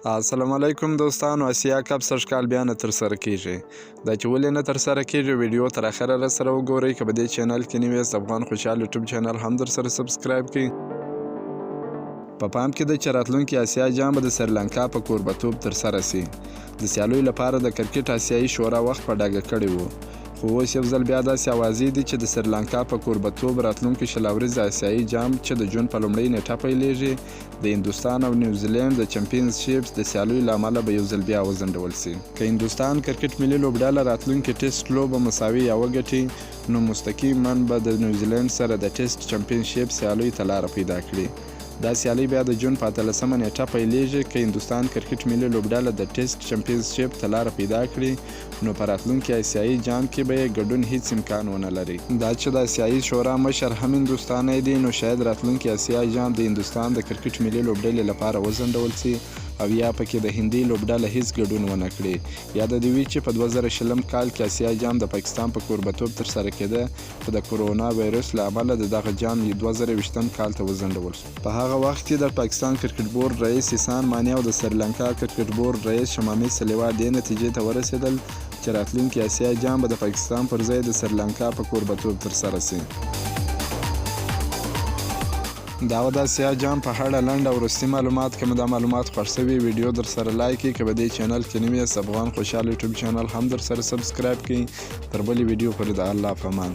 السلام علیکم دوستانو، اسیا کپ سږکال بیا نه ترسره کیږي. دا چې ولې نه ترسره کیږي ویډیو تر اخره راسره وګورئ. که په دې چینل کې نوي یاست افغان خوشحال یوټیوب چینل هم درسره سبسکرایب کړئ. په پام کې ده چې راتلونکي اسیا جام به د سریلانکا په کوربهتوب ترسره سي. د سیالیو لپاره د کرکټ اسیایي شورا وخت په ډاګه کړی و، خو اوس یو ځل بیا داسې اوازې دي چې د سریلانکا په کوربهتوب راتلونکي شل اوريزه اسیایي جام چې د جون په لومړۍ نیټه پیلیږي د هندوستان او نیوزیلینډ د چمپیونشیپس د سیالیو له امله به یو ځل بیا وځنډول سي. که هندوستان کرکټ ملي لوبډله راتلونکي ټیسټ لوبه مساوي یا وګټي، نو مستقیما به د نیوزیلینډ سره د ټیسټ چمپیونشیپ سیالیو ته لاره پیدا کړي. دا سیالي بیا د جون په 18مه نیټه پیلیږي. که هندوستان کرکټ ملي لوبډله د ټیسټ چمپیونشیپ ته لاره پیدا کړي، نو په راتلونکي اسیایي جام کې به یې ګډون هیڅ امکان ونه لري. دا چې د اسیایي شورا مشر هم هندوستانی دی، نو شاید راتلونکي اسیایي جام د هندوستان د کرکټ ملي لوبډلې لپاره وځنډول سي، او یا پکې د هندي لوبډله هیڅ ګډون ونه کړي. یاد دې وي چې په 2020 کال کې اسیایي جام د پاکستان په کوربهتوب ترسره کېده، خو د کرونا وایرس له امله د دغه جام 2020 کال ته وځنډول شو. په هغه وخت کې د پاکستان کرکټ بورډ رئیس احسان مانی او د سریلانکا کرکټ بورډ رئیس شمامي سلیوا دې نتیجې ته ورسېدل چې راتلونکي اسیایي جام به د پاکستان پر ځای د سریلانکا په کوربهتوب ترسره سي. دا و د اسیا جام په اړه لنډ او وروستي معلومات. که مو دا معلومات خوښ شوي ویډیو در سره لایک کړئ. که په دې چینل کې نوي یاست افغان خوشحال یوټیوب چینل هم در سره سبسکرایب کړئ. تر بلې ویډیو پورې د الله په امان.